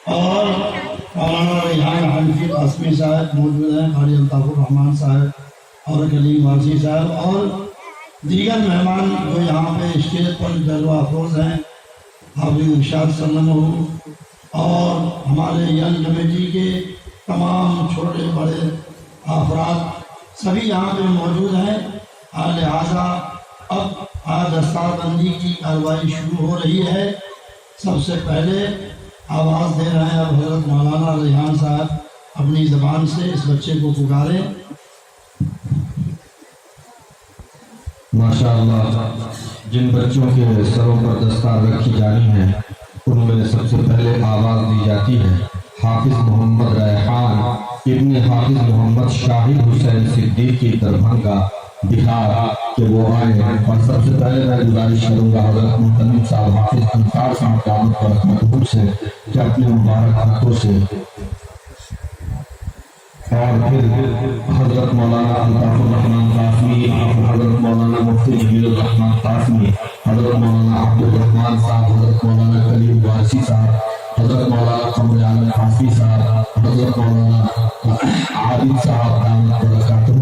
اور مولانا ریحان حنفی قاسمی صاحب موجود ہیں، قاری الطاف الرحمان صاحب اور کلیم وارثی صاحب اور دیگر مہمان جو یہاں پہ اسٹیج پر جلوہ افروز ہیں، حافظ ارشاد سلم اور ہمارے ینگ کمیٹی کے تمام چھوٹے بڑے افراد سبھی یہاں پہ موجود ہیں۔ لہٰذا اب دستار بندی کی کارروائی شروع ہو رہی ہے۔ سب سے پہلے آواز دے رہے ہیں اب حضرت مولانا ریحان صاحب، اپنی زبان سے اس بچے کو پکاریں۔ ماشاءاللہ، جن بچوں کے سروں پر دستار رکھی جانی ہے ان میں سب سے پہلے آواز دی جاتی ہے حافظ محمد ریحان ابن حافظ محمد شاہد حسین صدیقی دربھنگہ بہار کہ وہ آئے، اور سب سے پہلے میں گزارش کروں گا حضرت محترم صاحب حافظ انصار صاحب دامت برکاتہ سے کہ اپنے مبارک ہاتھوں سے، اور پھر حضرت مولانا الطاف الرحمان قاسمی، حضرت مولانا مفتی جمیل الرحمان قاسمی، حضرت مولانا عبد الرحمان صاحب، حضرت مولانا کلیم وارثی صاحب، حضرت مولانا قمر عالم قاسمی صاحب، حضرت مولانا عابد صاحب دامت برکاتہ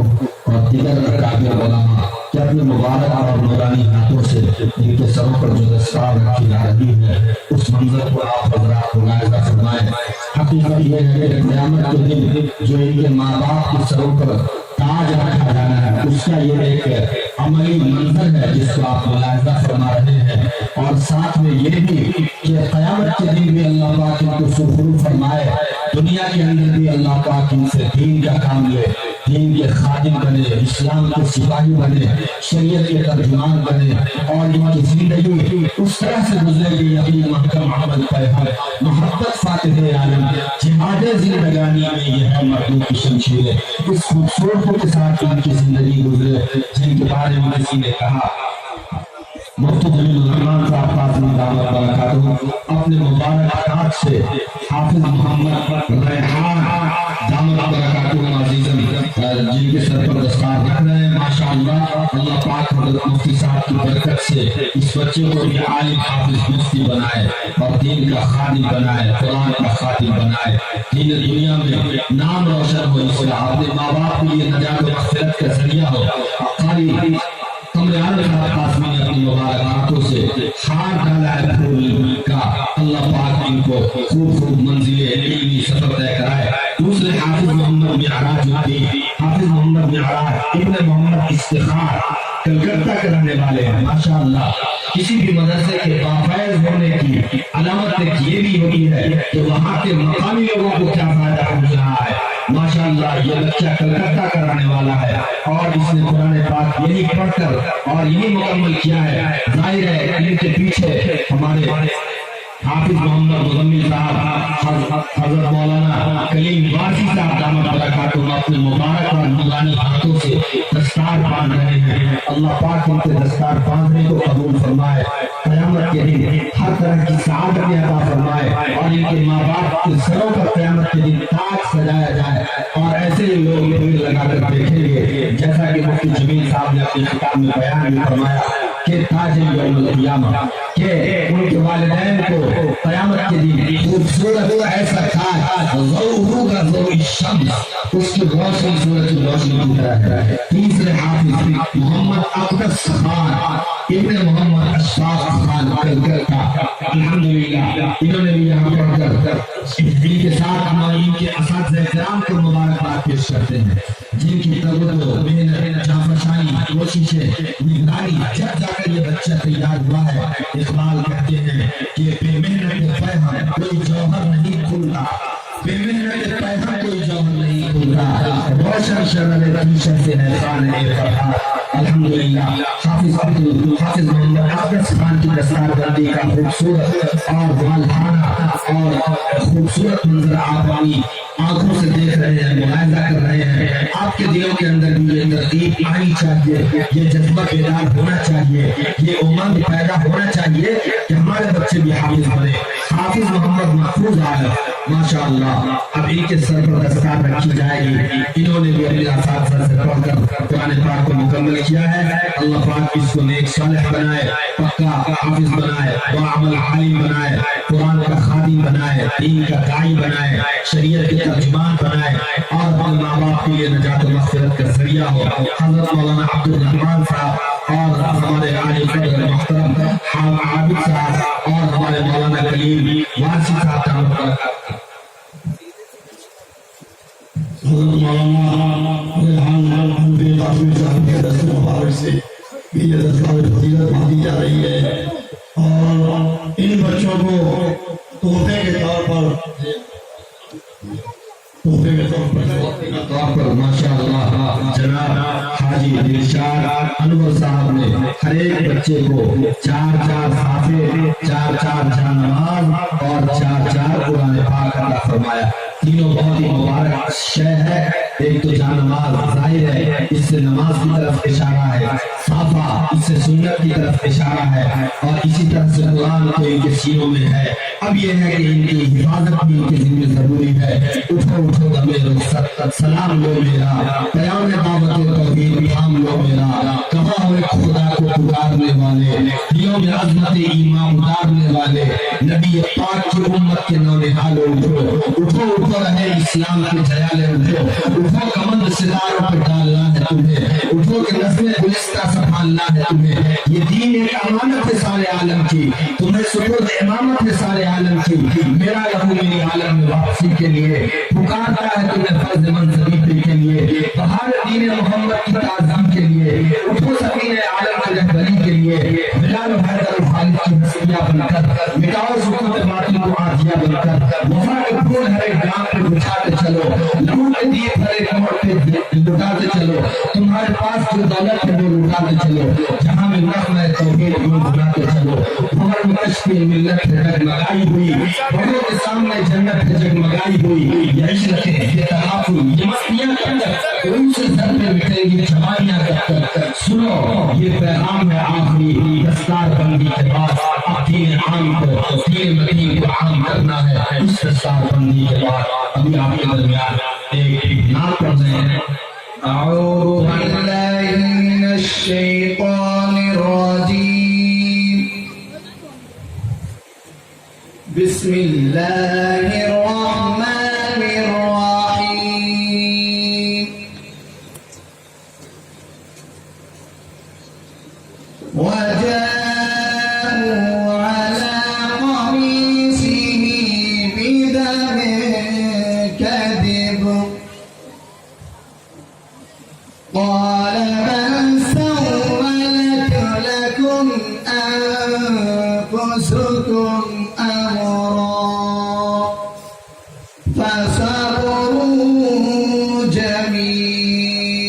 اور دیگر اکابر علماء کہ اپنے مبارک اور نورانی ہاتھوں سے ان کے سروں پر جو دستار رکھی جا رہی ہے اس منظر کو آپ حضرات ملاحظہ فرمائیں۔ حقیقت یہ ہے کہ قیامت کے دن جو ان کے ماں باپ کے سروں پر تاج رکھا جانا ہے اس کا یہ ایک عملی منظر ہے جس کو آپ ملاحظہ فرما رہے ہیں، اور ساتھ میں یہ بھی کہ قیامت کے دن بھی اللہ پاک ان کو سرخرو فرمائے، دنیا کے اندر بھی اللہ پاک ان سے دین کا کام لے، دین کے خادم بنے، اسلام کے سپاہی بنے، شریعت کے ترجمان بنے، اور ان کی زندگی اس طرح سے گزرے گی یقین محکم عمل پیہم محبت فاتح عالم جہاد زندگانی میں یہ ہے مردوں کی شمشیریں، اس خوبصورتی کے ساتھ ان کی زندگی گزرے جن کے بارے میں کسی نے کہا۔ مفتی جمیل الرحمان صاحب قاسمی دامت برکاتہ اپنے مبارک ہاتھ سے حافظ محمد ریحان دامت برکاتہ عزیزاً جن کے سر پر دستار رکھ رہے ہیں، ماشاءاللہ اللہ پاک حضرت مفتی صاحب کی برکت سے اس بچے کو بھی عالم حافظ مفتی بنائے اور دین کا خادم بنائے، قرآن کا خادم بنائے، دین دنیا میں نام روشن ہو، اس کا اپنے ماں باپ کے لیے نجات و مغفرت کا ذریعہ ہو۔ قاری قمر عالم قاسمی نے اپنی مبارک ہاتھوں سے ہار ڈالا ہے پھول کا، اللہ پاک ان کو خوب خوب منزلیں علمی سفر طے کرائے۔ دوسرے حافظ محمد معراج الدین، حافظ محمد معراج ابن محمد استخار کلکتہ کے رہنے والے ہیں، ماشاءاللہ کسی بھی مدرسے کے بافیض ہونے کی علامت یہ بھی ہوتی ہے کہ وہاں کے مقامی لوگوں کو کیا فائدہ پہنچ رہا ہے۔ ماشاءاللہ یہ بچہ کلکتہ کا رہنے والا ہے اور اس نے قرآن پاک یہی پڑھ کر اور یہی مکمل کیا ہے۔ ظاہر ہے ان کے پیچھے ہمارے حافظ محمد مزمل صاحب، حضرت مولانا کلیم وارثی صاحب دامت برکاتہ اپنے مبارک اور نورانی ہاتھوں سے دستار باندھ رہے ہیں۔ اللہ پاک ان کے دستار باندھنے کو قبول فرمائے، قیامت کے دن ہر طرح کی سعادت عطا فرمائے، اور ان کے ماں باپ کے سروں پر قیامت کے دن تاج سجایا جائے، اور ایسے ہی لوگ بھیڑ لگا کر دیکھیں گے جیسا کہ مفتی جمیل صاحب نے اپنے خطاب میں بیان بھی فرمایا کہ تاج یوم القیامہ، کہ ان کے والدین کو قیامت کے دن خوبصورت ایسا تاج ضوء کا ضوء الشمس، اس کی روشنی سورج کی روشنی کی طرح ہے۔ تیسرے حافظ محمد اقدس خان ابن محمد اشفاق خان کلکتہ، الحمدللہ انہوں نے بھی یہاں پڑھ کر ان کے ساتھ ہمارے ان کے اساتذہ کرام کو مبارکباد پیش کرتے ہیں جن کی توجہ محنت جانفشانی کوششیں نگرانی جب جا کر یہ بچہ تیار ہوا ہے۔ اقبال کہتے ہیں کہ بے محنت پیہم کوئی جوہر نہیں کھلتا، بے محنت پیہم کوئی جوہر نہیں کھلتا، روشن شرر ریشم سے احسان فرحات۔ الحمدللہ حافظ محمد اقدس خان کی دستار بندی کا خوبصورت اور والہانہ اور خوبصورت منظر آپ اپنی آنکھوں سے دیکھ رہے ہیں، ملاحظہ کر رہے ہیں۔ آپ کے دلوں کے اندر بھی یہ ترتیب آنی چاہیے، یہ جذبہ بیدار ہونا چاہیے، یہ امنگ پیدا ہونا چاہیے کہ ہمارے بچے بھی حافظ بنے۔ حافظ محمد محفوظ عالم ماشاءاللہ اب ان کے سر پر دستار رکھی جائے گی۔ انہوں نے بھی اپنے اساتذہ سے پڑھ کر قرآن پاک کو مکمل کیا ہے۔ اللہ پاک اس کو نیک صالح بنائے، پکا حافظ بنائے، وعمل عالم بنائے۔ قرآن کا خادم بنائے، دین کا داعی بنائے، شریعت کے ترجمان بنائے اور ہم ماں باپ کے لیے نجات و مغفرت کا ذریعہ ہو۔ حضرت مولانا عبدالرحمان صاحب اور ہمارے عالی قدر محترم عابد صاحب اور ہمارے مولانا کلیم وارثی صاحب کا مبارک حضرت مولانا ریحان حنفی قاسمی صاحب کے دست مبارک سے یہ دستگاہ فضیلت دی جا رہی ہے اور ان بچوں کو تحفے کے طور پر ماشاءاللہ جناب حاجی ارشاد انور صاحب نے ہر ایک بچے کو 4 صافے، 4 جانماز اور 4 قرآن پاک عطا فرمایا۔ تینوں بہت ہی مبارک شے ہے۔ ایک تو جانماز ظاہر ہے، اس سے نماز کی طرف اشارہ ہے، صافہ اس سے سنت کی طرف اشارہ ہے، اور اسی طرح سے قرآن تو ان کے سینوں میں ہے۔ اب یہ ہے کہ ان کی حفاظت بھی ان کے ذمہ ضروری ہے۔ اٹھو دمیر سلام لو میرا، قیام دعوت توحید تھام لو میرا، کہاں ہوئے خدا کو پکارنے والے، دلوں میں عظمت ایمان اتارنے والے، نبی پاک کی امت کے نونہال اٹھو رہے اسلام کے جیالے اٹھو کمند ستاروں پہ ڈالنا ہے تمہیں، اٹھو کہ نظم گلستہ سنبھالنا ہے تمہیں۔ یہ دین ایک امانت ہے سارے عالم کی، تمہیں سپرد امامت ہے سارے عالم کی۔ میرا لہو میری عالم میں واپسی کے لیے پکارتا ہے تمہیں فرض منصبی کے لیے، بہار دین محمد کی تعظیم کے لیے، اٹھو سکین عالم کی رہبری کے لیے، بلال حیدر خالد کی حسیہ بن کر مٹاؤ سکوت باطل کو آتیہ بن کر، وفا کے پھول ہر ایک گام پہ بچھاتے چلو، لہو کے دیپ ہر ایک موڑ پہ لٹاتے چلو، تمہارے پاس جو دولت ہے وہ لٹاتے چلو، جہاں میں نغمہ توحید یوں بناتے چلو۔ بھور میں کشفی ملت ہے جگمگائی ہوئی، بڑوں کے سامنے جنت ہے جگمگائی ہوئی، یہ عشرت ہے یہ تحافظ یہ مستیاں کب تک، ان سے سر پہ مٹیں گی جوانیاں کب تک۔ سنو یہ پیغام ہے آخری دستار بندی کے بعد، اب دین عام کو دین مدین کو عام کرنا ہے اس دستار بندی کے بعد۔ ابھی آپ کے درمیان ایک نعت پڑھ رہے ہیں۔ اعوذ باللہ من الشیطان الرجیم، بسم اللہ الرحمن الرحیم، وجاءوا على قميصه بدم كذب، قال بل سولت لكم أنفسكم أمرا فصبر جميل،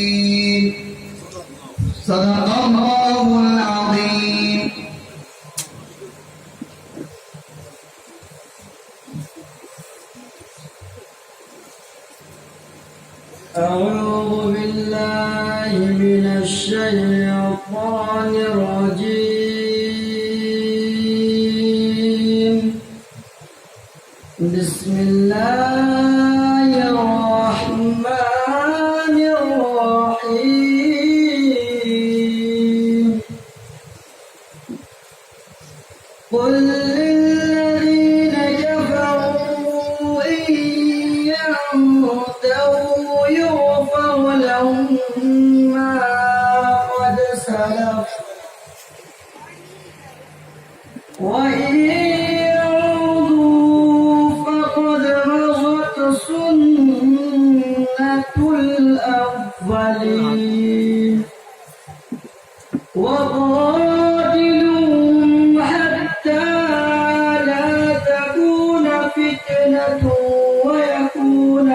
صدق الله العظيم۔ أعوذ بالله من الشيطان الرجيم، بسم الله الرحمن الرحيم، قل للذين كفروا إن ينتهوا يغفر لهم ما قد سلف، وإن يعودوا فقد مضت سنة الأولين، وقاتلوهم حتى لا تكون فتنة ويكون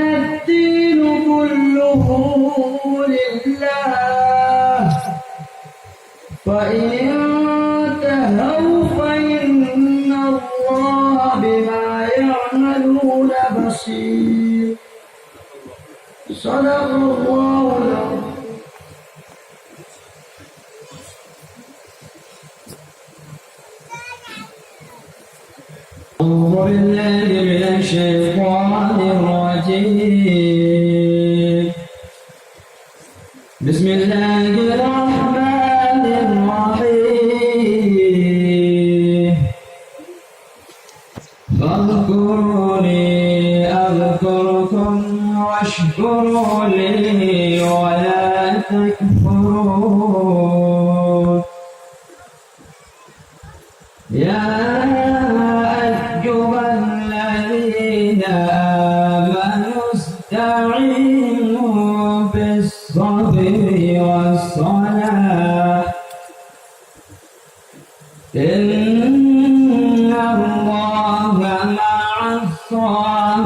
الدين كله لله، فإن انتهوا فإن الله بما يعملون بصير، صدق الله العظيم۔ أعوذ بالله من الشيطان الرجيم، بسم الله الرحمن واشكروا لي ولا تكفرون يا أيها الذين آمنوا استعينوا بالصبر والصلاة إن الله مع الصابرين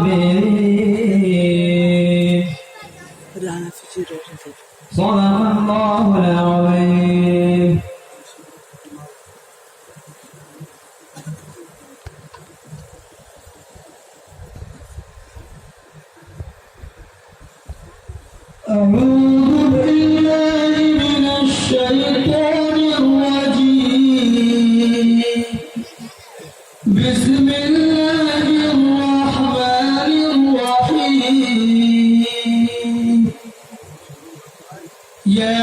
صدق الله العظيم. أعوذ بالله من الشيطان الرجيم. بسم الله الرحمن الرحيم. يا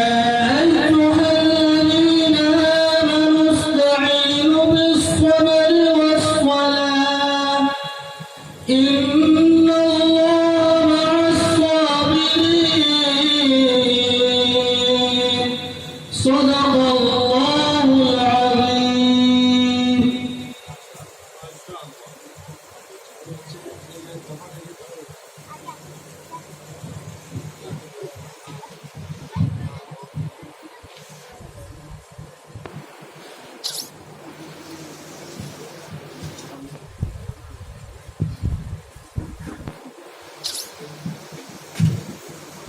أيها الذين آمنوا استعينوا بالصبر والصلاة إن الله مع الصابرين صدق الله العظيم.